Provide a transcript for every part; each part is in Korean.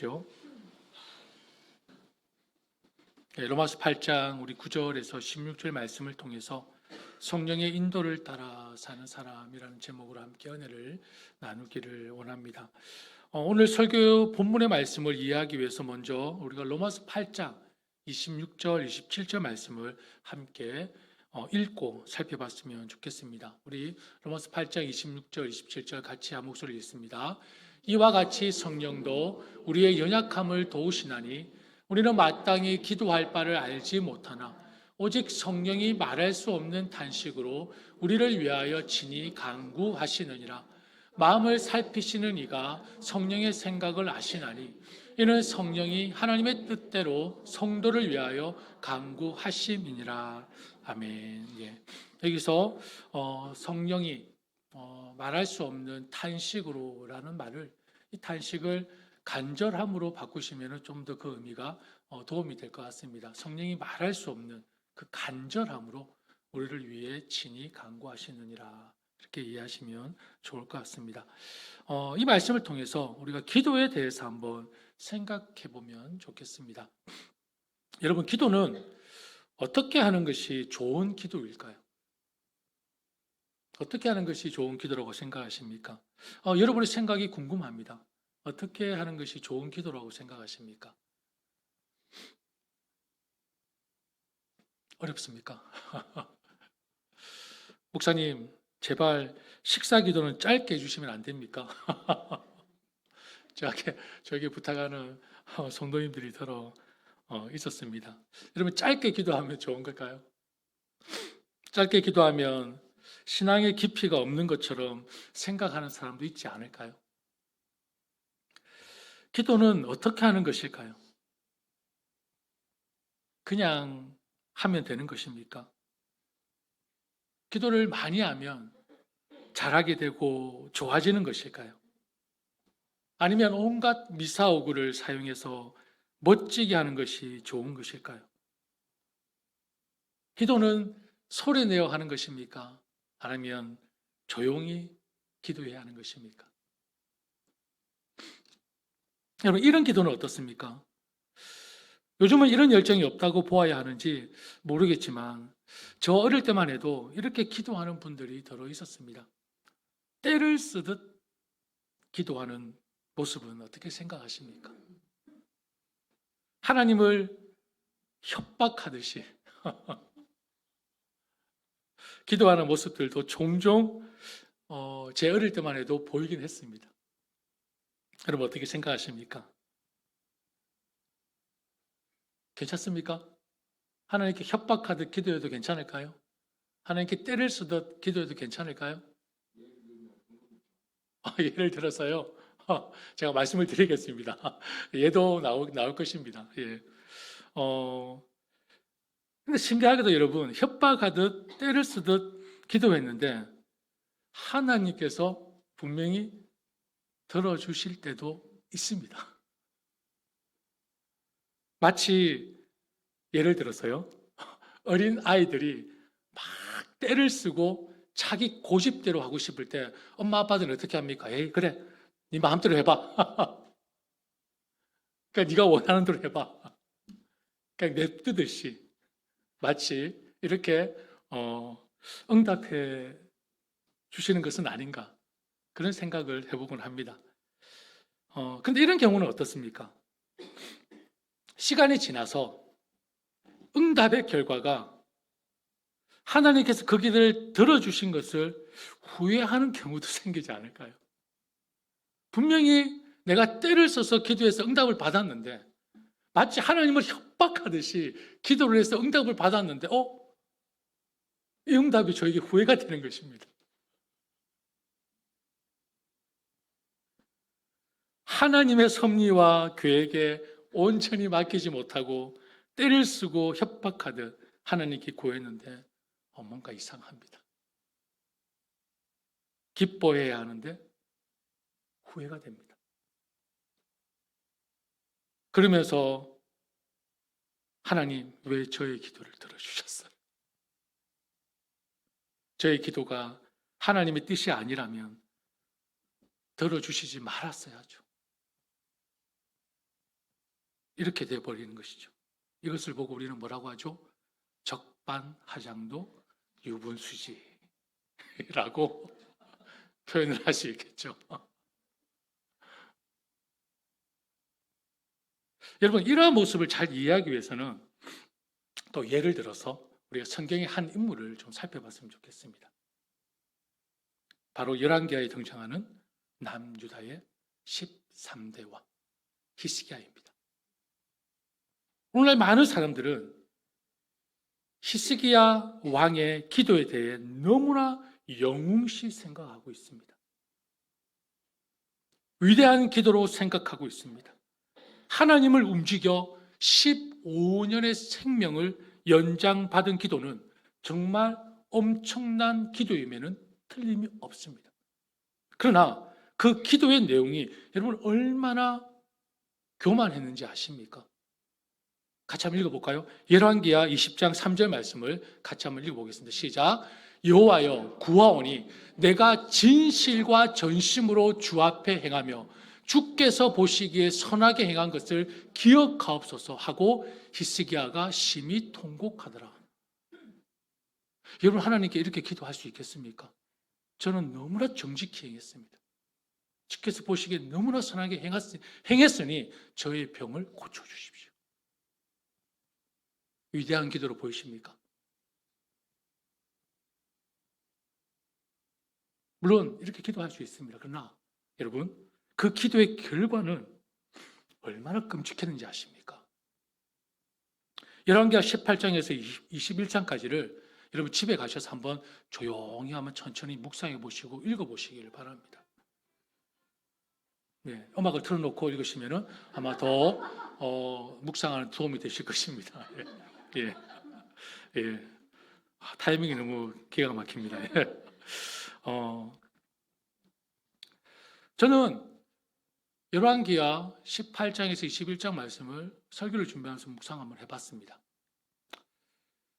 주십시오. 로마서 8장 우리 9절에서 16절 말씀을 통해서 성령의 인도를 따라 사는 사람이라는 제목으로 함께 은혜를 나누기를 원합니다. 오늘 설교 본문의 말씀을 이해하기 위해서 먼저 우리가 로마서 8장 26절, 27절 말씀을 함께 읽고 살펴봤으면 좋겠습니다. 우리 로마서 8장 26절, 27절 같이 한 목소리를 읽습니다. 이와 같이 성령도 우리의 연약함을 도우시나니 우리는 마땅히 기도할 바를 알지 못하나 오직 성령이 말할 수 없는 탄식으로 우리를 위하여 친히 간구하시느니라. 마음을 살피시는 이가 성령의 생각을 아시나니 이는 성령이 하나님의 뜻대로 성도를 위하여 간구하심이니라. 아멘. 여기서 성령이 말할 수 없는 탄식으로라는 말을, 이 탄식을 간절함으로 바꾸시면 좀 더 그 의미가 도움이 될 것 같습니다. 성령이 말할 수 없는 그 간절함으로 우리를 위해 친히 간구하시느니라, 이렇게 이해하시면 좋을 것 같습니다. 이 말씀을 통해서 우리가 기도에 대해서 한번 생각해 보면 좋겠습니다. 여러분, 기도는 어떻게 하는 것이 좋은 기도일까요? 어떻게 하는 것이 좋은 기도라고 생각하십니까? 여러분의 생각이 궁금합니다. 어떻게 하는 것이 좋은 기도라고 생각하십니까? 어렵습니까? 목사님, 제발 식사 기도는 짧게 해주시면 안 됩니까? 저에게 부탁하는 성도님들이 더러 있었습니다. 여러분, 짧게 기도하면 좋은 걸까요? 짧게 기도하면 신앙의 깊이가 없는 것처럼 생각하는 사람도 있지 않을까요? 기도는 어떻게 하는 것일까요? 그냥 하면 되는 것입니까? 기도를 많이 하면 잘하게 되고 좋아지는 것일까요? 아니면 온갖 미사오구를 사용해서 멋지게 하는 것이 좋은 것일까요? 기도는 소리내어 하는 것입니까? 아니면 조용히 기도해야 하는 것입니까? 여러분, 이런 기도는 어떻습니까? 요즘은 이런 열정이 없다고 보아야 하는지 모르겠지만 저 어릴 때만 해도 이렇게 기도하는 분들이 더러 있었습니다. 때를 쓰듯 기도하는 모습은 어떻게 생각하십니까? 하나님을 협박하듯이 기도하는 모습들도 종종 제 어릴 때만 해도 보이긴 했습니다. 여러분, 어떻게 생각하십니까? 괜찮습니까? 하나님께 협박하듯 기도해도 괜찮을까요? 하나님께 때를 쓰듯 기도해도 괜찮을까요? 예를 들어서요, 제가 말씀을 드리겠습니다. 얘도 나올 것입니다. 예. 근데 신기하게도 여러분, 협박하듯 때를 쓰듯 기도했는데 하나님께서 분명히 들어주실 때도 있습니다. 마치 예를 들어서요, 어린 아이들이 막 때를 쓰고 자기 고집대로 하고 싶을 때 엄마 아빠들은 어떻게 합니까? 에이, 그래, 네 마음대로 해봐. 그러니까 네가 원하는 대로 해봐. 그냥 냅두듯이 마치 이렇게 응답해 주시는 것은 아닌가, 그런 생각을 해보곤 합니다. 근데 이런 경우는 어떻습니까? 시간이 지나서 응답의 결과가 하나님께서 그 길을 들어주신 것을 후회하는 경우도 생기지 않을까요? 분명히 내가 때를 써서 기도해서 응답을 받았는데 마치 하나님을 협박하듯이 기도를 해서 응답을 받았는데 이 응답이 저에게 후회가 되는 것입니다. 하나님의 섭리와 계획에 온전히 맡기지 못하고 때를 쓰고 협박하듯 하나님께 구했는데 뭔가 이상합니다. 기뻐해야 하는데 후회가 됩니다. 그러면서 하나님, 왜 저의 기도를 들어주셨어요? 저의 기도가 하나님의 뜻이 아니라면 들어주시지 말았어야죠. 이렇게 되어버리는 것이죠. 이것을 보고 우리는 뭐라고 하죠? 적반하장도 유분수지라고 표현을 할 수 있겠죠. 여러분, 이러한 모습을 잘 이해하기 위해서는 또 예를 들어서 우리가 성경의 한 인물을 좀 살펴봤으면 좋겠습니다. 바로 열왕기하에 등장하는 남유다의 13대 왕 히스기야입니다. 오늘날 많은 사람들은 히스기야 왕의 기도에 대해 너무나 영웅시 생각하고 있습니다. 위대한 기도로 생각하고 있습니다. 하나님을 움직여 15년의 생명을 연장받은 기도는 정말 엄청난 기도임에는 틀림이 없습니다. 그러나 그 기도의 내용이 여러분 얼마나 교만했는지 아십니까? 같이 한번 읽어볼까요? 열왕기하 20장 3절 말씀을 같이 한번 읽어보겠습니다. 시작. 여호와여 구하오니 내가 진실과 전심으로 주 앞에 행하며 주께서 보시기에 선하게 행한 것을 기억하옵소서 하고 히스기야가 심히 통곡하더라. 여러분, 하나님께 이렇게 기도할 수 있겠습니까? 저는 너무나 정직히 행했습니다. 주께서 보시기에 너무나 선하게 행했으니 저의 병을 고쳐주십시오. 위대한 기도로 보이십니까? 물론 이렇게 기도할 수 있습니다. 그러나 여러분, 그 기도의 결과는 얼마나 끔찍했는지 아십니까? 열왕기하 18장에서 21장까지를 여러분 집에 가셔서 한번 조용히 한번 천천히 묵상해 보시고 읽어 보시기를 바랍니다. 네, 음악을 틀어놓고 읽으시면은 아마 더 묵상하는 도움이 되실 것입니다. 예, 예. 타이밍이 너무 기가 막힙니다. 예. 저는 열왕기하 18장에서 21장 말씀을 설교를 준비하면서 묵상 한번 해봤습니다.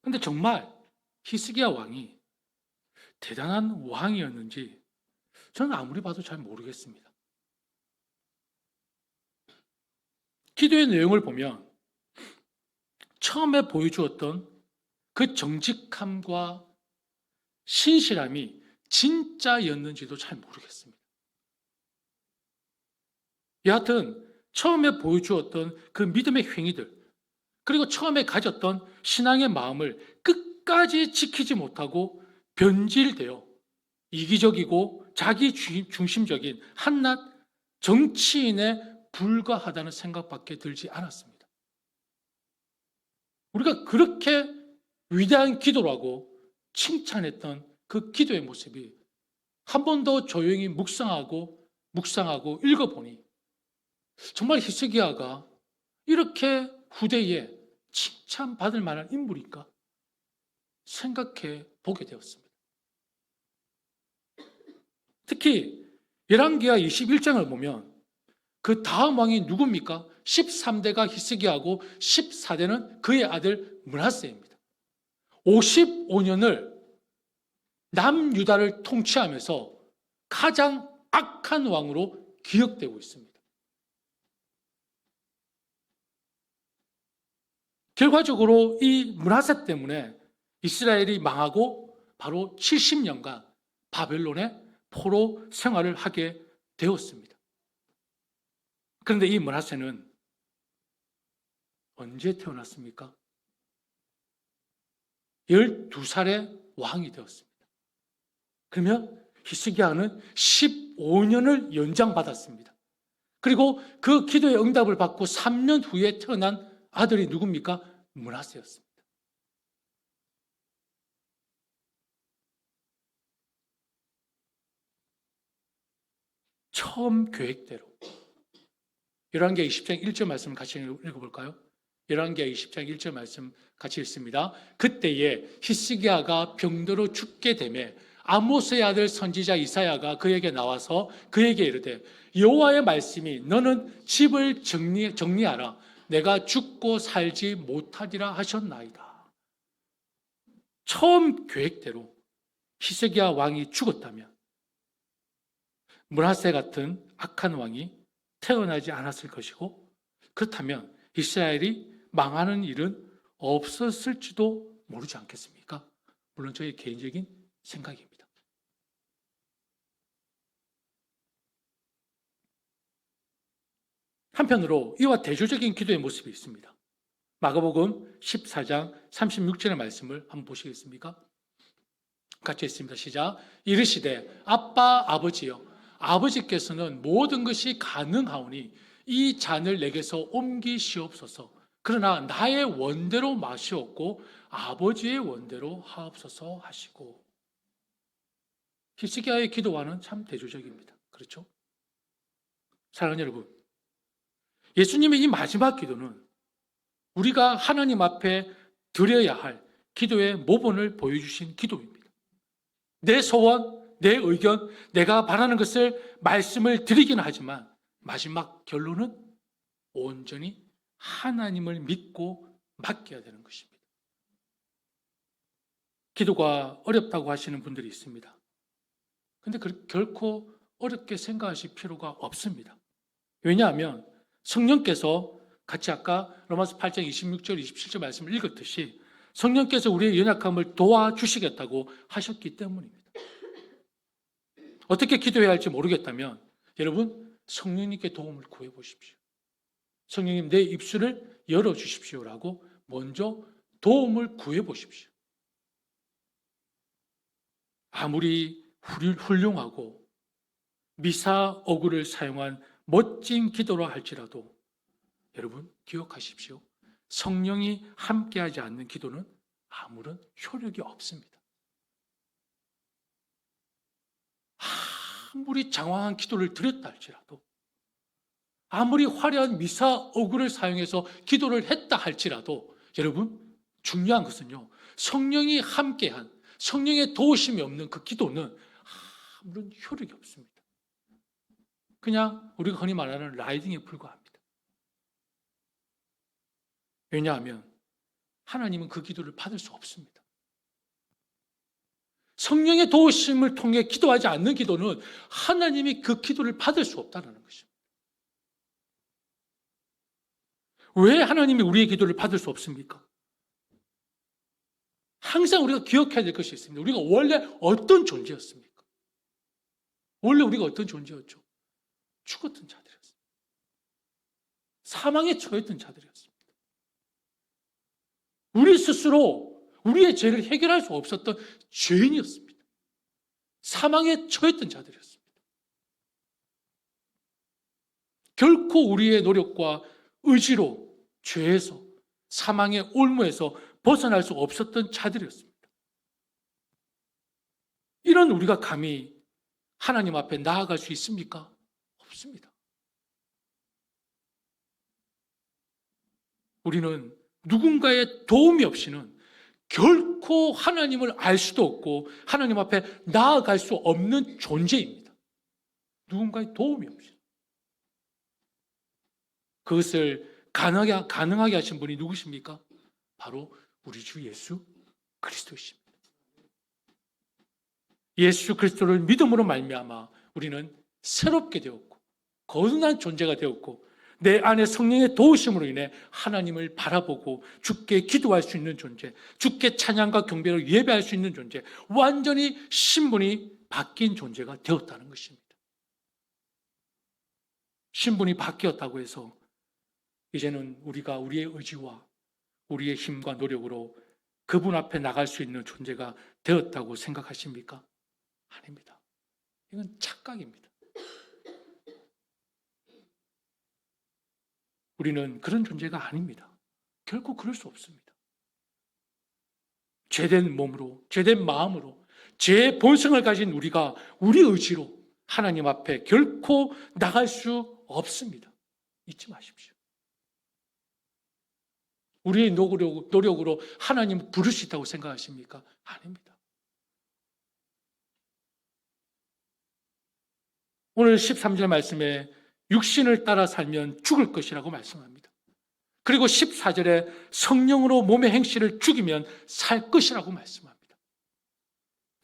그런데 정말 히스기야 왕이 대단한 왕이었는지 저는 아무리 봐도 잘 모르겠습니다. 기도의 내용을 보면 처음에 보여주었던 그 정직함과 신실함이 진짜였는지도 잘 모르겠습니다. 여하튼 처음에 보여주었던 그 믿음의 행위들, 그리고 처음에 가졌던 신앙의 마음을 끝까지 지키지 못하고 변질되어 이기적이고 자기 중심적인 한낱 정치인에 불과하다는 생각밖에 들지 않았습니다. 우리가 그렇게 위대한 기도라고 칭찬했던 그 기도의 모습이 한 번 더 조용히 묵상하고 읽어보니 정말 히스기야가 이렇게 후대에 칭찬받을 만한 인물인가 생각해 보게 되었습니다. 특히 열왕기하 21장을 보면 그 다음 왕이 누굽니까? 13대가 히스기야고 14대는 그의 아들 므낫세입니다. 55년을 남유다를 통치하면서 가장 악한 왕으로 기억되고 있습니다. 결과적으로 이 므낫세 때문에 이스라엘이 망하고 바로 70년간 바벨론의 포로 생활을 하게 되었습니다. 그런데 이 므낫세는 언제 태어났습니까? 12살의 왕이 되었습니다. 그러면 히스기야는 15년을 연장받았습니다. 그리고 그 기도의 응답을 받고 3년 후에 태어난 아들이 누굽니까? 므낫세였습니다. 처음 계획대로 열왕기하 20장 1절 말씀을 같이 읽어볼까요? 열왕기하 20장 1절 말씀 같이 읽습니다. 그때에 히스기야가 병들어 죽게 되매 아모스의 아들 선지자 이사야가 그에게 나와서 그에게 이르되 여호와의 말씀이 너는 집을 정리하라 내가 죽고 살지 못하리라 하셨나이다. 처음 계획대로 히스기야 왕이 죽었다면 므낫세 같은 악한 왕이 태어나지 않았을 것이고, 그렇다면 이스라엘이 망하는 일은 없었을지도 모르지 않겠습니까? 물론 저의 개인적인 생각입니다. 한편으로 이와 대조적인 기도의 모습이 있습니다. 마가복음 14장 36절의 말씀을 한번 보시겠습니까? 같이 읽습니다. 시작. 이르시되 아빠 아버지여, 아버지께서는 모든 것이 가능하오니 이 잔을 내게서 옮기시옵소서. 그러나 나의 원대로 마시옵고 아버지의 원대로 하옵소서 하시고. 히스기야의 기도와는 참 대조적입니다. 그렇죠? 사랑하는 여러분, 예수님의 이 마지막 기도는 우리가 하나님 앞에 드려야 할 기도의 모본을 보여주신 기도입니다. 내 소원, 내 의견, 내가 바라는 것을 말씀을 드리긴 하지만 마지막 결론은 온전히 하나님을 믿고 맡겨야 되는 것입니다. 기도가 어렵다고 하시는 분들이 있습니다. 그런데 결코 어렵게 생각하실 필요가 없습니다. 왜냐하면 성령께서 같이 아까 로마서 8장 26절, 27절 말씀을 읽었듯이 성령께서 우리의 연약함을 도와주시겠다고 하셨기 때문입니다. 어떻게 기도해야 할지 모르겠다면 여러분 성령님께 도움을 구해보십시오. 성령님 내 입술을 열어주십시오라고 먼저 도움을 구해보십시오. 아무리 훌륭하고 미사어구를 사용한 멋진 기도라 할지라도 여러분 기억하십시오. 성령이 함께하지 않는 기도는 아무런 효력이 없습니다. 아무리 장황한 기도를 드렸다 할지라도, 아무리 화려한 미사어구를 사용해서 기도를 했다 할지라도 여러분 중요한 것은요, 성령이 함께한, 성령의 도우심이 없는 그 기도는 아무런 효력이 없습니다. 그냥 우리가 흔히 말하는 라이딩에 불과합니다. 왜냐하면 하나님은 그 기도를 받을 수 없습니다. 성령의 도우심을 통해 기도하지 않는 기도는 하나님이 그 기도를 받을 수 없다는 것입니다. 왜 하나님이 우리의 기도를 받을 수 없습니까? 항상 우리가 기억해야 될 것이 있습니다. 우리가 원래 어떤 존재였습니까? 원래 우리가 어떤 존재였죠? 죽었던 자들이었습니다. 사망에 처했던 자들이었습니다. 우리 스스로 우리의 죄를 해결할 수 없었던 죄인이었습니다. 사망에 처했던 자들이었습니다. 결코 우리의 노력과 의지로 죄에서, 사망의 올무에서 벗어날 수 없었던 자들이었습니다. 이런 우리가 감히 하나님 앞에 나아갈 수 있습니까? 없습니다. 우리는 누군가의 도움이 없이는 결코 하나님을 알 수도 없고 하나님 앞에 나아갈 수 없는 존재입니다. 누군가의 도움이 없이. 그것을 가능하게 하신 분이 누구십니까? 바로 우리 주 예수 그리스도이십니다. 예수 그리스도를 믿음으로 말미암아 우리는 새롭게 되었고 거듭난 존재가 되었고 내 안에 성령의 도우심으로 인해 하나님을 바라보고 주께 기도할 수 있는 존재, 주께 찬양과 경배를 예배할 수 있는 존재, 완전히 신분이 바뀐 존재가 되었다는 것입니다. 신분이 바뀌었다고 해서 이제는 우리가 우리의 의지와 우리의 힘과 노력으로 그분 앞에 나갈 수 있는 존재가 되었다고 생각하십니까? 아닙니다. 이건 착각입니다. 우리는 그런 존재가 아닙니다. 결코 그럴 수 없습니다. 죄된 몸으로, 죄된 마음으로, 죄의 본성을 가진 우리가 우리 의지로 하나님 앞에 결코 나갈 수 없습니다. 잊지 마십시오. 우리의 노력으로 하나님을 부를 수 있다고 생각하십니까? 아닙니다. 오늘 13절 말씀에 육신을 따라 살면 죽을 것이라고 말씀합니다. 그리고 14절에 성령으로 몸의 행실을 죽이면 살 것이라고 말씀합니다.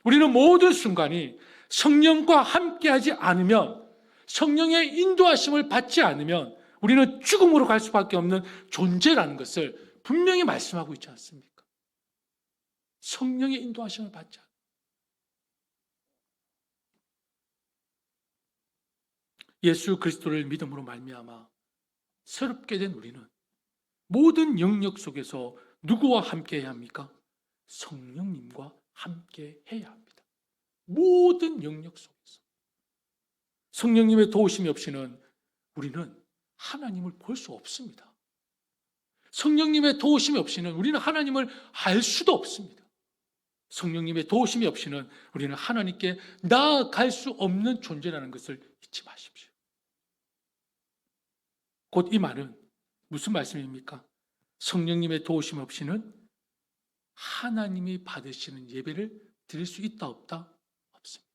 우리는 모든 순간이 성령과 함께하지 않으면, 성령의 인도하심을 받지 않으면 우리는 죽음으로 갈 수밖에 없는 존재라는 것을 분명히 말씀하고 있지 않습니까? 성령의 인도하심을 받지 않아요. 예수 그리스도를 믿음으로 말미암아 새롭게 된 우리는 모든 영역 속에서 누구와 함께 해야 합니까? 성령님과 함께 해야 합니다. 모든 영역 속에서. 성령님의 도우심이 없이는 우리는 하나님을 볼 수 없습니다. 성령님의 도우심이 없이는 우리는 하나님을 알 수도 없습니다. 성령님의 도우심이 없이는 우리는 하나님께 나아갈 수 없는 존재라는 것을 잊지 마십시오. 곧 이 말은 무슨 말씀입니까? 성령님의 도우심 없이는 하나님이 받으시는 예배를 드릴 수 있다 없다? 없습니다.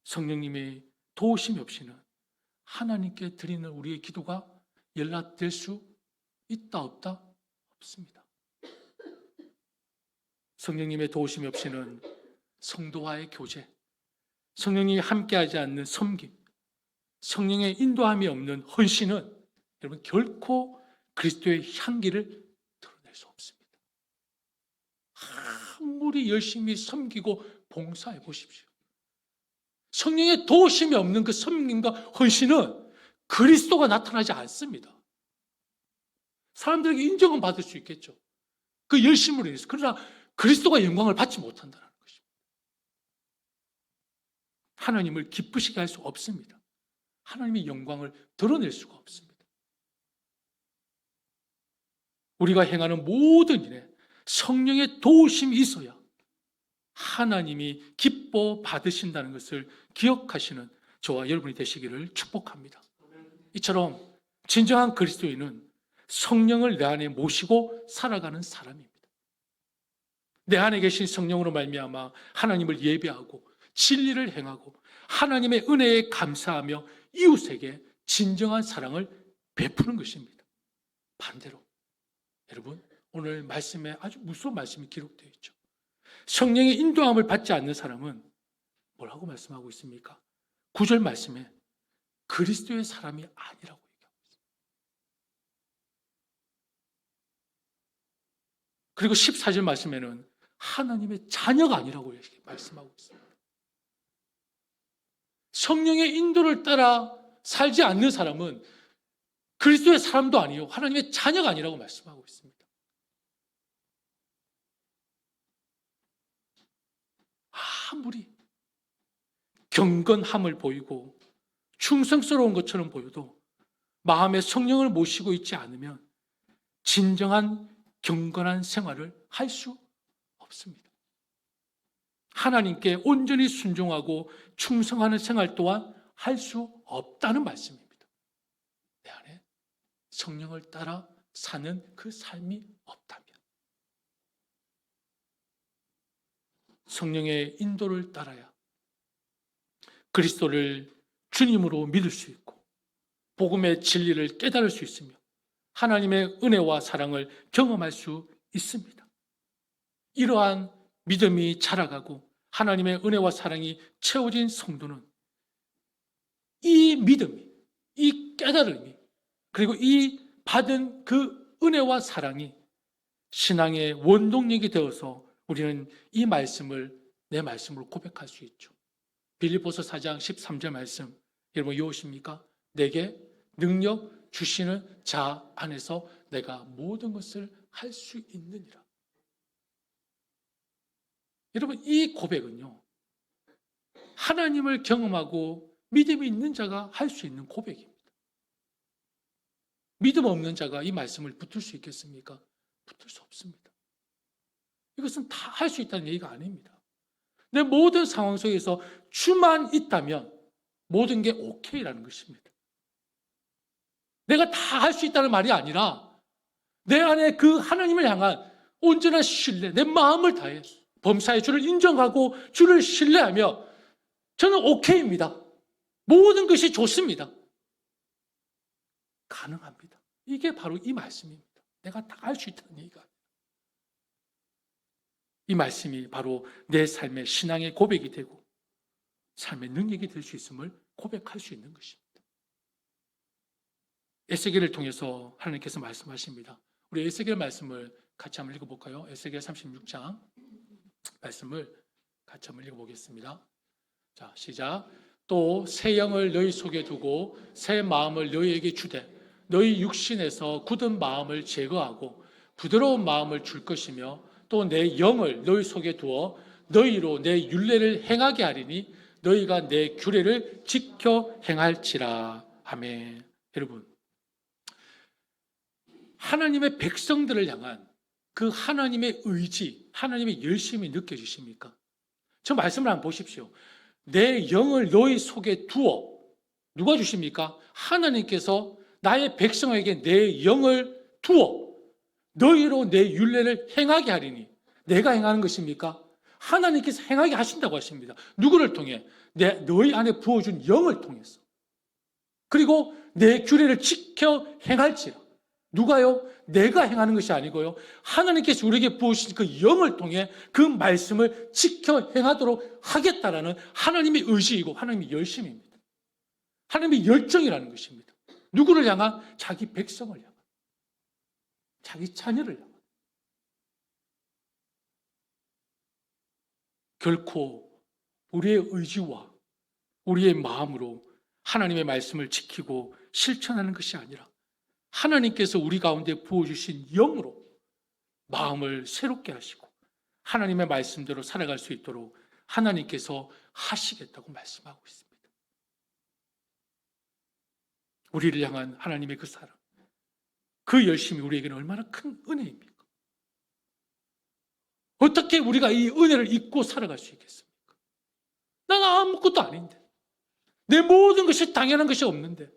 성령님의 도우심이 없이는 하나님께 드리는 우리의 기도가 연락될 수 있다 없다? 없습니다. 성령님의 도우심이 없이는 성도와의 교제, 성령님이 함께하지 않는 섬김, 성령의 인도함이 없는 헌신은 여러분 결코 그리스도의 향기를 드러낼 수 없습니다. 아무리 열심히 섬기고 봉사해 보십시오. 성령의 도우심이 없는 그 섬김과 헌신은 그리스도가 나타나지 않습니다. 사람들에게 인정은 받을 수 있겠죠. 그 열심으로 인해서. 그러나 그리스도가 영광을 받지 못한다는 것입니다. 하나님을 기쁘시게 할 수 없습니다. 하나님의 영광을 드러낼 수가 없습니다. 우리가 행하는 모든 일에 성령의 도우심이 있어야 하나님이 기뻐 받으신다는 것을 기억하시는 저와 여러분이 되시기를 축복합니다. 이처럼 진정한 그리스도인은 성령을 내 안에 모시고 살아가는 사람입니다. 내 안에 계신 성령으로 말미암아 하나님을 예배하고 진리를 행하고 하나님의 은혜에 감사하며 이웃에게 진정한 사랑을 베푸는 것입니다. 반대로 여러분 오늘 말씀에 아주 무서운 말씀이 기록되어 있죠. 성령의 인도함을 받지 않는 사람은 뭐라고 말씀하고 있습니까? 9절 말씀에 그리스도의 사람이 아니라고 얘기하고 있습니다. 그리고 14절 말씀에는 하나님의 자녀가 아니라고 이렇게 말씀하고 있습니다. 성령의 인도를 따라 살지 않는 사람은 그리스도의 사람도 아니요 하나님의 자녀가 아니라고 말씀하고 있습니다. 아무리 경건함을 보이고 충성스러운 것처럼 보여도 마음에 성령을 모시고 있지 않으면 진정한 경건한 생활을 할 수 없습니다. 하나님께 온전히 순종하고 충성하는 생활 또한 할 수 없다는 말씀입니다. 내 안에 성령을 따라 사는 그 삶이 없다면 성령의 인도를 따라야 그리스도를 주님으로 믿을 수 있고 복음의 진리를 깨달을 수 있으며 하나님의 은혜와 사랑을 경험할 수 있습니다. 이러한 믿음이 자라가고 하나님의 은혜와 사랑이 채워진 성도는 이 믿음이, 이 깨달음이, 그리고 이 받은 그 은혜와 사랑이 신앙의 원동력이 되어서 우리는 이 말씀을 내 말씀으로 고백할 수 있죠. 빌립보서 4장 13절 말씀 여러분 이해오십니까? 내게 능력 주시는 자 안에서 내가 모든 것을 할 수 있느니라. 여러분 이 고백은요 하나님을 경험하고 믿음이 있는 자가 할 수 있는 고백입니다. 믿음 없는 자가 이 말씀을 붙들 수 있겠습니까? 붙들 수 없습니다. 이것은 다 할 수 있다는 얘기가 아닙니다. 내 모든 상황 속에서 주만 있다면 모든 게 오케이라는 것입니다. 내가 다 할 수 있다는 말이 아니라 내 안에 그 하나님을 향한 온전한 신뢰, 내 마음을 다해 범사의 주를 인정하고 주를 신뢰하며 저는 오케이입니다. 모든 것이 좋습니다. 가능합니다. 이게 바로 이 말씀입니다. 내가 다 할 수 있다는 얘기가 아니에요. 이 말씀이 바로 내 삶의 신앙의 고백이 되고 삶의 능력이 될 수 있음을 고백할 수 있는 것입니다. 에스겔을 통해서 하나님께서 말씀하십니다. 우리 에스겔 말씀을 같이 한번 읽어볼까요? 에스겔 36장 말씀을 같이 한번 읽어보겠습니다. 자, 시작. 또 새 영을 너희 속에 두고 새 마음을 너희에게 주되 너희 육신에서 굳은 마음을 제거하고 부드러운 마음을 줄 것이며 또 내 영을 너희 속에 두어 너희로 내 율례를 행하게 하리니 너희가 내 규례를 지켜 행할지라. 아멘. 여러분, 하나님의 백성들을 향한 그 하나님의 의지, 하나님의 열심이 느껴지십니까? 저 말씀을 한번 보십시오. 내 영을 너희 속에 두어. 누가 주십니까? 하나님께서 나의 백성에게 내 영을 두어 너희로 내 율례를 행하게 하리니. 내가 행하는 것입니까? 하나님께서 행하게 하신다고 하십니다. 누구를 통해? 너희 안에 부어준 영을 통해서. 그리고 내 규례를 지켜 행할지라. 누가요? 내가 행하는 것이 아니고요. 하나님께서 우리에게 부으신 그 영을 통해 그 말씀을 지켜 행하도록 하겠다라는 하나님의 의지이고 하나님의 열심입니다. 하나님의 열정이라는 것입니다. 누구를 향한? 자기 백성을 향한. 자기 자녀를 향한. 결코 우리의 의지와 우리의 마음으로 하나님의 말씀을 지키고 실천하는 것이 아니라 하나님께서 우리 가운데 부어주신 영으로 마음을 새롭게 하시고 하나님의 말씀대로 살아갈 수 있도록 하나님께서 하시겠다고 말씀하고 있습니다. 우리를 향한 하나님의 그 사랑, 그 열심이 우리에게는 얼마나 큰 은혜입니까? 어떻게 우리가 이 은혜를 잊고 살아갈 수 있겠습니까? 난 아무것도 아닌데, 내 모든 것이 당연한 것이 없는데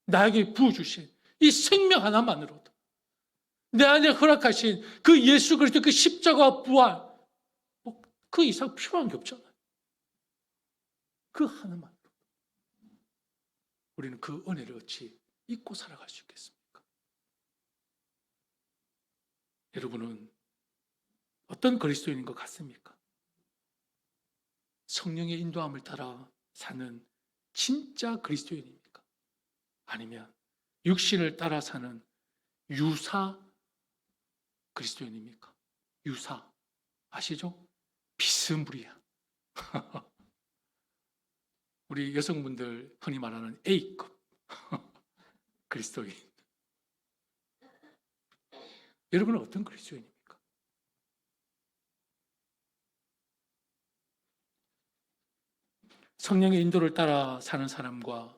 나에게 부어주신 이 생명 하나만으로도 내 안에 허락하신 그 예수 그리스도 그 십자가와 부활, 그 이상 필요한 게 없잖아요. 그 하나만으로 우리는 그 은혜를 어찌 잊고 살아갈 수 있겠습니까? 여러분은 어떤 그리스도인인 것 같습니까? 성령의 인도함을 따라 사는 진짜 그리스도인입니까? 아니면 육신을 따라 사는 유사 그리스도인입니까? 유사 아시죠? 비스무리한 우리 여성분들 흔히 말하는 A급 그리스도인. 여러분은 어떤 그리스도인입니까? 성령의 인도를 따라 사는 사람과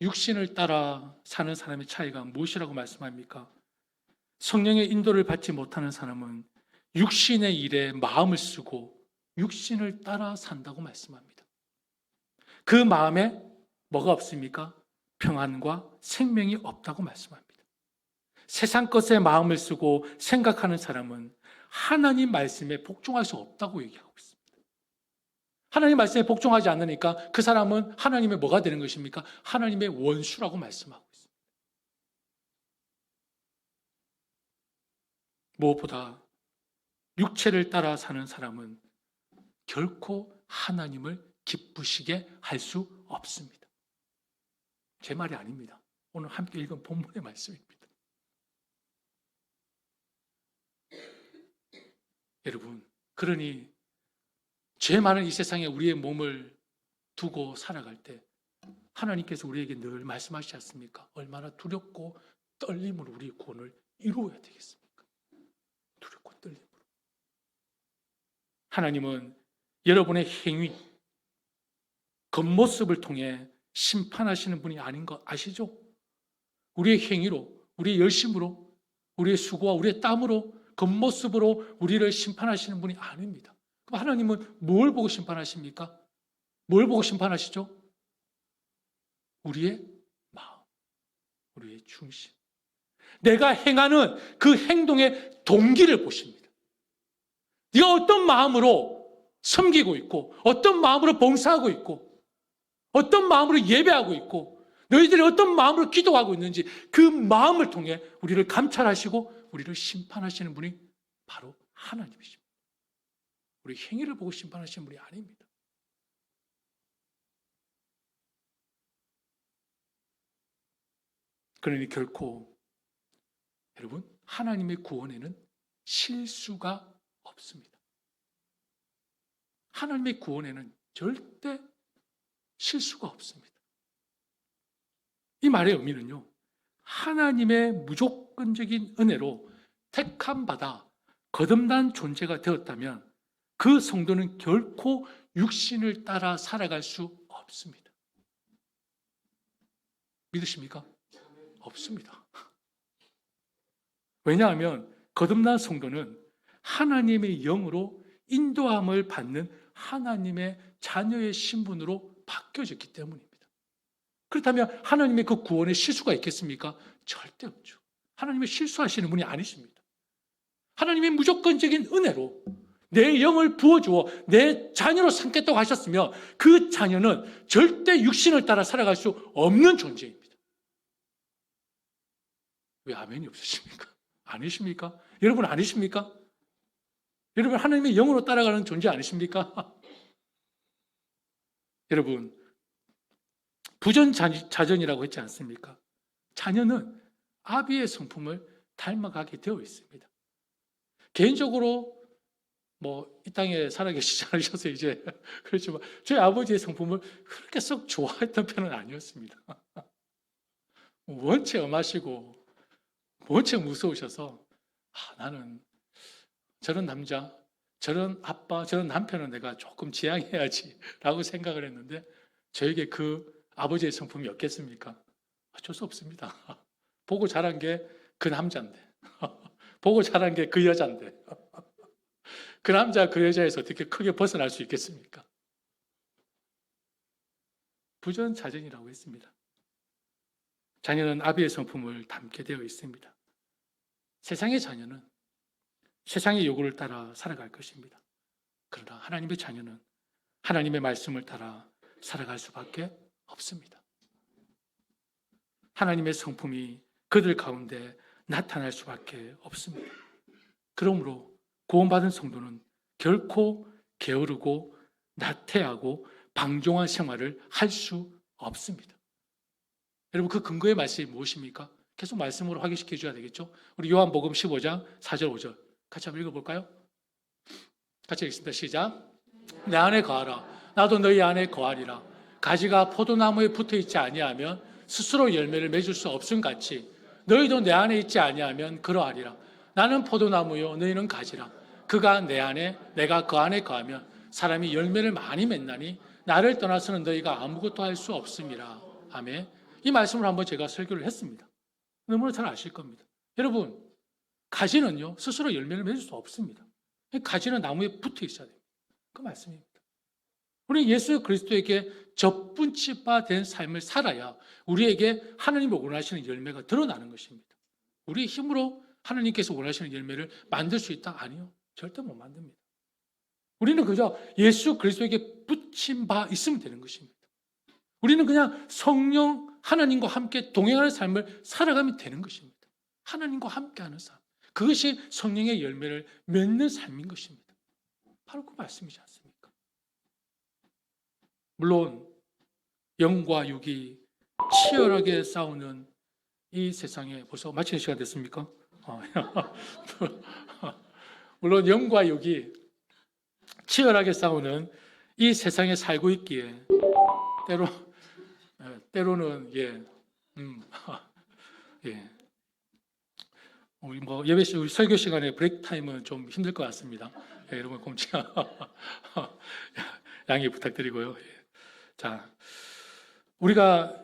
육신을 따라 사는 사람의 차이가 무엇이라고 말씀합니까? 성령의 인도를 받지 못하는 사람은 육신의 일에 마음을 쓰고 육신을 따라 산다고 말씀합니다. 그 마음에 뭐가 없습니까? 평안과 생명이 없다고 말씀합니다. 세상 것에 마음을 쓰고 생각하는 사람은 하나님 말씀에 복종할 수 없다고 얘기하고 있습니다. 하나님 말씀에 복종하지 않으니까 그 사람은 하나님의 뭐가 되는 것입니까? 하나님의 원수라고 말씀하고 있습니다. 무엇보다 육체를 따라 사는 사람은 결코 하나님을 기쁘시게 할 수 없습니다. 제 말이 아닙니다. 오늘 함께 읽은 본문의 말씀입니다. 여러분, 그러니 죄 많은 이 세상에 우리의 몸을 두고 살아갈 때 하나님께서 우리에게 늘 말씀하시지 않습니까? 얼마나 두렵고 떨림으로 우리의 구원을 이루어야 되겠습니까? 두렵고 떨림으로. 하나님은 여러분의 행위, 겉모습을 통해 심판하시는 분이 아닌 거 아시죠? 우리의 행위로, 우리의 열심으로, 우리의 수고와 우리의 땀으로, 겉모습으로 우리를 심판하시는 분이 아닙니다. 그럼 하나님은 뭘 보고 심판하십니까? 뭘 보고 심판하시죠? 우리의 마음, 우리의 중심. 내가 행하는 그 행동의 동기를 보십니다. 네가 어떤 마음으로 섬기고 있고, 어떤 마음으로 봉사하고 있고, 어떤 마음으로 예배하고 있고, 너희들이 어떤 마음으로 기도하고 있는지 그 마음을 통해 우리를 감찰하시고 우리를 심판하시는 분이 바로 하나님이십니다. 우리 행위를 보고 심판하시는 분이 아닙니다. 그러니 결코 여러분 하나님의 구원에는 실수가 없습니다. 하나님의 구원에는 절대 실수가 없습니다. 이 말의 의미는요, 하나님의 무조건적인 은혜로 택함 받아 거듭난 존재가 되었다면 그 성도는 결코 육신을 따라 살아갈 수 없습니다. 믿으십니까? 없습니다. 왜냐하면 거듭난 성도는 하나님의 영으로 인도함을 받는 하나님의 자녀의 신분으로 바뀌어졌기 때문입니다. 그렇다면 하나님의 그 구원에 실수가 있겠습니까? 절대 없죠. 하나님의 실수하시는 분이 아니십니다. 하나님의 무조건적인 은혜로 내 영을 부어주어 내 자녀로 삼겠다고 하셨으며 그 자녀는 절대 육신을 따라 살아갈 수 없는 존재입니다. 왜 아멘이 없으십니까? 아니십니까? 여러분 아니십니까? 여러분 하나님의 영으로 따라가는 존재 아니십니까? 여러분 부전자전이라고 했지 않습니까? 자녀는 아비의 성품을 닮아가게 되어 있습니다. 개인적으로 이 땅에 살아계시지 않으셔서 이제 그렇지만 저희 아버지의 성품을 그렇게 썩 좋아했던 편은 아니었습니다. 원체 엄하시고 원체 무서우셔서 나는 저런 남자, 저런 아빠, 저런 남편은 내가 조금 지양해야지 라고 생각을 했는데 저에게 그 아버지의 성품이 없겠습니까? 어쩔 수 없습니다. 보고 자란 게 그 남자인데 보고 자란 게 그 여자인데 그 남자 그 여자에서 어떻게 크게 벗어날 수 있겠습니까? 부전자전이라고 했습니다. 자녀는 아비의 성품을 담게 되어 있습니다. 세상의 자녀는 세상의 요구를 따라 살아갈 것입니다. 그러나 하나님의 자녀는 하나님의 말씀을 따라 살아갈 수밖에 없습니다. 하나님의 성품이 그들 가운데 나타날 수밖에 없습니다. 그러므로 구원받은 성도는 결코 게으르고 나태하고 방종한 생활을 할 수 없습니다. 여러분 그 근거의 말씀이 무엇입니까? 계속 말씀으로 확인시켜 줘야 되겠죠? 우리 요한복음 15장 4절 5절 같이 한번 읽어볼까요? 같이 읽습니다. 시작. 내 안에 거하라. 나도 너희 안에 거하리라. 가지가 포도나무에 붙어있지 아니하면 스스로 열매를 맺을 수 없음 같이 너희도 내 안에 있지 아니하면 그러하리라. 나는 포도나무요 너희는 가지라. 그가 내 안에 내가 그 안에 거하면 사람이 열매를 많이 맺나니 나를 떠나서는 너희가 아무것도 할 수 없음이라. 아멘. 이 말씀을 한번 제가 설교를 했습니다. 너무나 잘 아실 겁니다. 여러분 가지는요 스스로 열매를 맺을 수 없습니다. 가지는 나무에 붙어 있어야 됩니다. 그 말씀입니다. 우리 예수 그리스도에게 접붙임바 된 삶을 살아야 우리에게 하나님이 원하시는 열매가 드러나는 것입니다. 우리의 힘으로 하나님께서 원하시는 열매를 만들 수 있다? 아니요. 절대 못 만듭니다. 우리는 그저 예수 그리스도에게 붙임 바 있으면 되는 것입니다. 우리는 그냥 성령 하나님과 함께 동행하는 삶을 살아가면 되는 것입니다. 하나님과 함께하는 삶. 그것이 성령의 열매를 맺는 삶인 것입니다. 바로 그 말씀이지 않습니까? 물론 영과 육이 치열하게 싸우는 이 세상에 벌써 마치는 시간 됐습니까? 물론 영과 육이 치열하게 싸우는 이 세상에 살고 있기에 때로는 우리 우리 설교 시간에 브레이크 타임은 좀 힘들 것 같습니다. 여러분 곰치 양해 부탁드리고요. 자, 우리가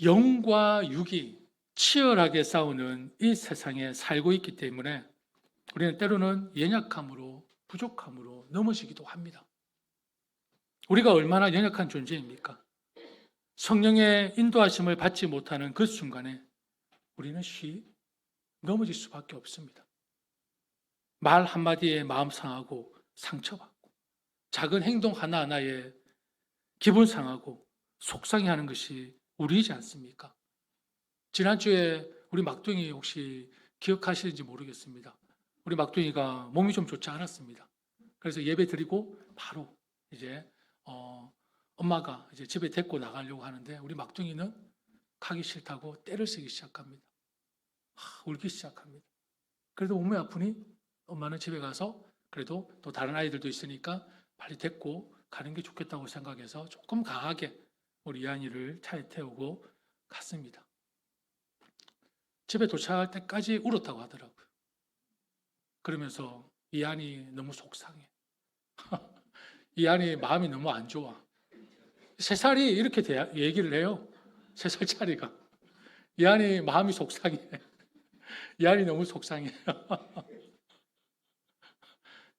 영과 육이 치열하게 싸우는 이 세상에 살고 있기 때문에 우리는 때로는 연약함으로 부족함으로 넘어지기도 합니다. 우리가 얼마나 연약한 존재입니까? 성령의 인도하심을 받지 못하는 그 순간에 우리는 넘어질 수밖에 없습니다. 말 한마디에 마음 상하고 상처받고 작은 행동 하나하나에 기분 상하고 속상해하는 것이 우리이지 않습니까? 지난주에 우리 막둥이 혹시 기억하시는지 모르겠습니다. 우리 막둥이가 몸이 좀 좋지 않았습니다. 그래서 예배 드리고 바로 이제 엄마가 이제 집에 데리고 나가려고 하는데 우리 막둥이는 가기 싫다고 떼를 쓰기 시작합니다. 울기 시작합니다. 그래도 몸이 아프니 엄마는 집에 가서 그래도 또 다른 아이들도 있으니까 빨리 데리고 가는 게 좋겠다고 생각해서 조금 강하게 우리 이한이를 차에 태우고 갔습니다. 집에 도착할 때까지 울었다고 하더라고요. 그러면서 이한이 너무 속상해. 이한이 마음이 너무 안 좋아. 3살이 이렇게 얘기를 해요. 3살짜리가. 이한이 마음이 속상해. 이한이 너무 속상해.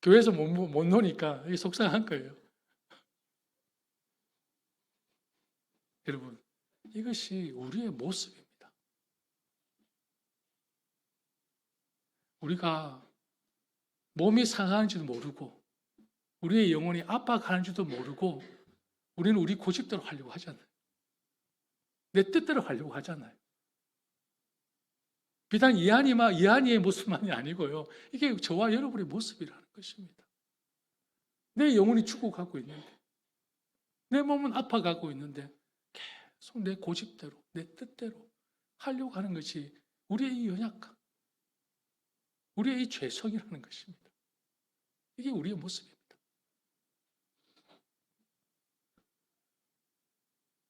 교회에서 못 노니까 이게 속상한 거예요. 여러분, 이것이 우리의 모습입니다. 우리가 몸이 상하는지도 모르고 우리의 영혼이 압박하는지도 모르고 우리는 우리 고집대로 하려고 하잖아요. 내 뜻대로 하려고 하잖아요. 비단 이한이의 모습만이 아니고요. 이게 저와 여러분의 모습이라는 것입니다. 내 영혼이 죽어가고 있는데, 내 몸은 아파가고 있는데 계속 내 고집대로, 내 뜻대로 하려고 하는 것이 우리의 이 연약함, 우리의 이 죄성이라는 것입니다. 이게 우리의 모습입니다.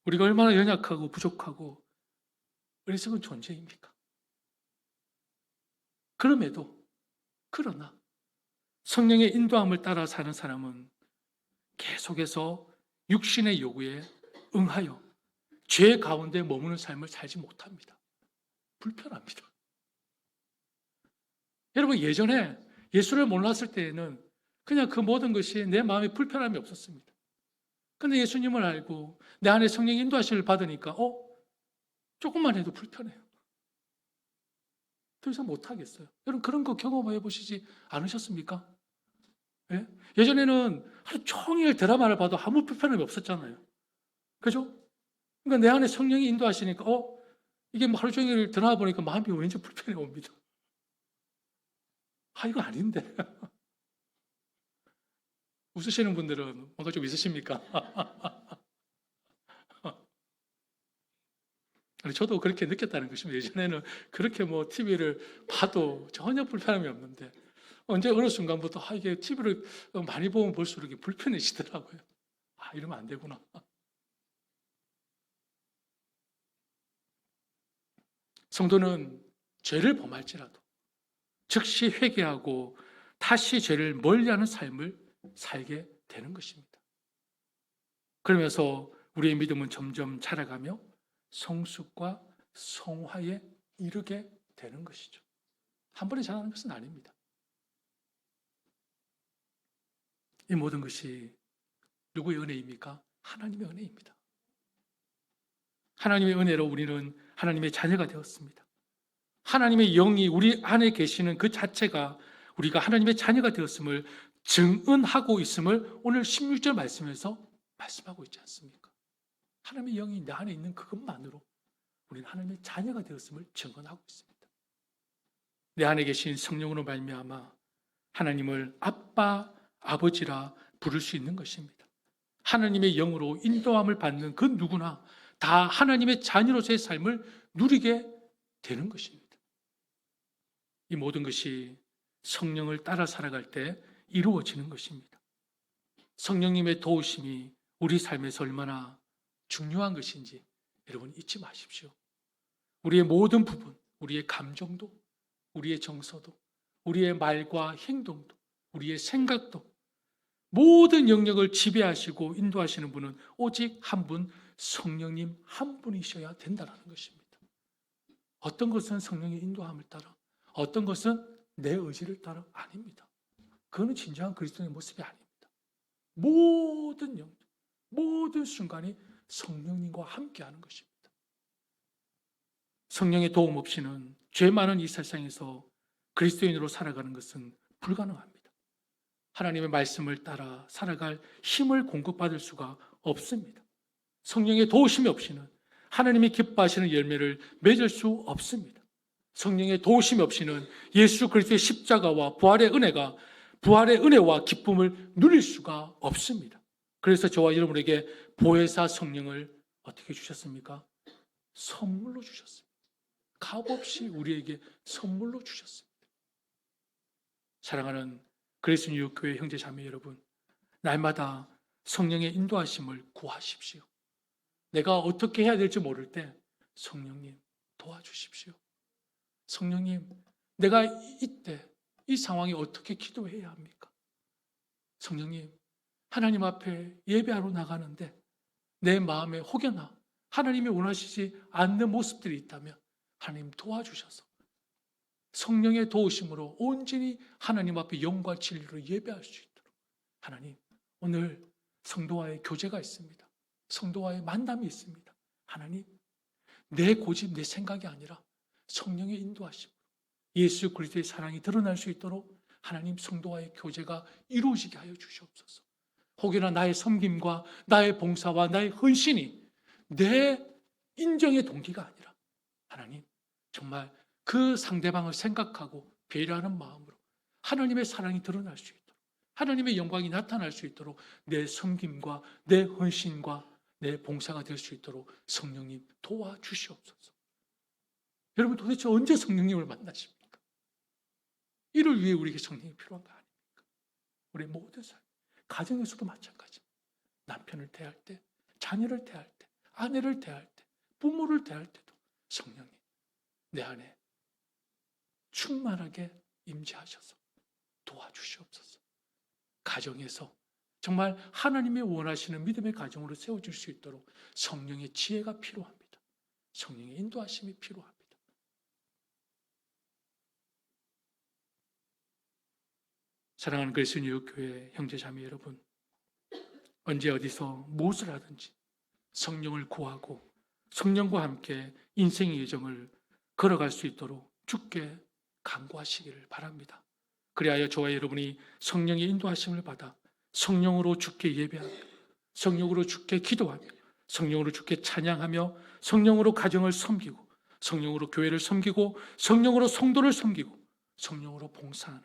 우리가 얼마나 연약하고 부족하고 어리석은 존재입니까? 그러나 성령의 인도함을 따라 사는 사람은 계속해서 육신의 요구에 응하여 죄 가운데 머무는 삶을 살지 못합니다. 불편합니다. 여러분, 예전에 예수를 몰랐을 때에는 그냥 그 모든 것이 내 마음에 불편함이 없었습니다. 그런데 예수님을 알고 내 안에 성령의 인도하심을 받으니까 조금만 해도 불편해요. 더 이상 못하겠어요. 여러분, 그런 거 경험해 보시지 않으셨습니까? 예? 예전에는 하루 종일 드라마를 봐도 아무 불편함이 없었잖아요. 그죠? 그러니까 내 안에 성령이 인도하시니까 이게 뭐 하루 종일 드라마 보니까 마음이 왠지 불편해 옵니다. 이거 아닌데. 웃으시는 분들은 뭔가 좀 있으십니까? 저도 그렇게 느꼈다는 것입니다. 예전에는 그렇게 뭐 TV를 봐도 전혀 불편함이 없는데 언제 어느 순간부터 이게 TV를 많이 보면 볼수록 이게 불편해지더라고요. 이러면 안 되구나. 성도는 죄를 범할지라도 즉시 회개하고 다시 죄를 멀리하는 삶을 살게 되는 것입니다. 그러면서 우리의 믿음은 점점 자라가며 성숙과 성화에 이르게 되는 것이죠. 한 번에 자라는 것은 아닙니다. 이 모든 것이 누구의 은혜입니까? 하나님의 은혜입니다. 하나님의 은혜로 우리는 하나님의 자녀가 되었습니다. 하나님의 영이 우리 안에 계시는 그 자체가 우리가 하나님의 자녀가 되었음을 증언하고 있음을 오늘 16절 말씀에서 말씀하고 있지 않습니까? 하나님의 영이 내 안에 있는 그것만으로 우리는 하나님의 자녀가 되었음을 증언하고 있습니다. 내 안에 계신 성령으로 말미암아 하나님을 아빠, 아버지라 부를 수 있는 것입니다. 하나님의 영으로 인도함을 받는 그 누구나 다 하나님의 자녀로서의 삶을 누리게 되는 것입니다. 이 모든 것이 성령을 따라 살아갈 때 이루어지는 것입니다. 성령님의 도우심이 우리 삶에서 얼마나 중요한 것인지 여러분 잊지 마십시오. 우리의 모든 부분, 우리의 감정도, 우리의 정서도, 우리의 말과 행동도, 우리의 생각도 모든 영역을 지배하시고 인도하시는 분은 오직 한 분, 성령님 한 분이셔야 된다는 것입니다. 어떤 것은 성령의 인도함을 따라, 어떤 것은 내 의지를 따라 아닙니다. 그거는 진정한 그리스도의 모습이 아닙니다. 모든 영역, 모든 순간이 성령님과 함께하는 것입니다. 성령의 도움 없이는 죄 많은 이 세상에서 그리스도인으로 살아가는 것은 불가능합니다. 하나님의 말씀을 따라 살아갈 힘을 공급받을 수가 없습니다. 성령의 도우심이 없이는 하나님이 기뻐하시는 열매를 맺을 수 없습니다. 성령의 도우심이 없이는 예수 그리스도의 십자가와 부활의 은혜와 기쁨을 누릴 수가 없습니다. 그래서 저와 여러분에게 보혜사 성령을 어떻게 주셨습니까? 선물로 주셨습니다. 값없이 우리에게 선물로 주셨습니다. 사랑하는 그리스도 교회 형제 자매 여러분, 날마다 성령의 인도하심을 구하십시오. 내가 어떻게 해야 될지 모를 때 성령님 도와주십시오. 성령님, 내가 이때 이 상황에 어떻게 기도해야 합니까? 성령님, 하나님 앞에 예배하러 나가는데 내 마음에 혹여나 하나님이 원하시지 않는 모습들이 있다면 하나님 도와주셔서 성령의 도우심으로 온전히 하나님 앞에 영과 진리로 예배할 수 있도록 하나님, 오늘 성도와의 교제가 있습니다. 성도와의 만남이 있습니다. 하나님, 내 고집, 내 생각이 아니라 성령의 인도하심으로 예수 그리스도의 사랑이 드러날 수 있도록 하나님 성도와의 교제가 이루어지게 하여 주시옵소서. 혹여나 나의 섬김과 나의 봉사와 나의 헌신이 내 인정의 동기가 아니라 하나님, 정말 그 상대방을 생각하고 배려하는 마음으로 하나님의 사랑이 드러날 수 있도록, 하나님의 영광이 나타날 수 있도록 내 섬김과 내 헌신과 내 봉사가 될 수 있도록 성령님 도와주시옵소서. 여러분, 도대체 언제 성령님을 만나십니까? 이를 위해 우리에게 성령이 필요한 거 아닙니까? 우리 모든 삶, 가정에서도 마찬가지입니다. 남편을 대할 때, 자녀를 대할 때, 아내를 대할 때, 부모를 대할 때도 성령님 내 안에 충만하게 임재하셔서 도와주시옵소서. 가정에서 정말 하나님의 원하시는 믿음의 가정으로 세워질 수 있도록 성령의 지혜가 필요합니다. 성령의 인도하심이 필요합니다. 사랑하는 그리스도 교회 형제 자매 여러분, 언제 어디서 무엇을 하든지 성령을 구하고 성령과 함께 인생의 여정을 걸어갈 수 있도록 주께 간구하시기를 바랍니다. 그리하여 저와 여러분이 성령의 인도하심을 받아 성령으로 주께 예배하며 성령으로 주께 기도하며 성령으로 주께 찬양하며 성령으로 가정을 섬기고 성령으로 교회를 섬기고 성령으로 성도를 섬기고 성령으로 봉사하는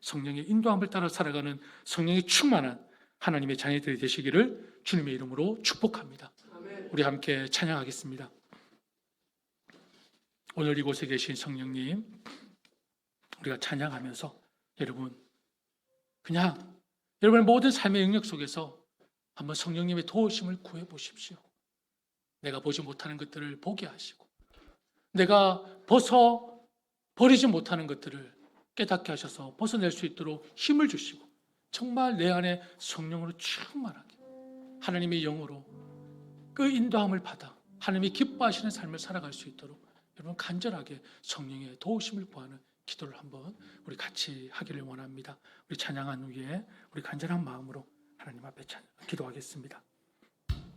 성령의 인도함을 따라 살아가는 성령의 충만한 하나님의 자녀들이 되시기를 주님의 이름으로 축복합니다. 우리 함께 찬양하겠습니다. 오늘 이곳에 계신 성령님, 우리가 찬양하면서 여러분, 그냥 여러분의 모든 삶의 영역 속에서 한번 성령님의 도우심을 구해 보십시오. 내가 보지 못하는 것들을 보게 하시고 내가 버리지 못하는 것들을 깨닫게 하셔서 벗어낼 수 있도록 힘을 주시고 정말 내 안에 성령으로 충만하게 하나님의 영으로 그 인도함을 받아 하나님이 기뻐하시는 삶을 살아갈 수 있도록 여러분 간절하게 성령의 도우심을 구하는 기도를 한번 우리 같이 하기를 원합니다. 우리 찬양한 후에 우리 간절한 마음으로 하나님 앞에 기도하겠습니다.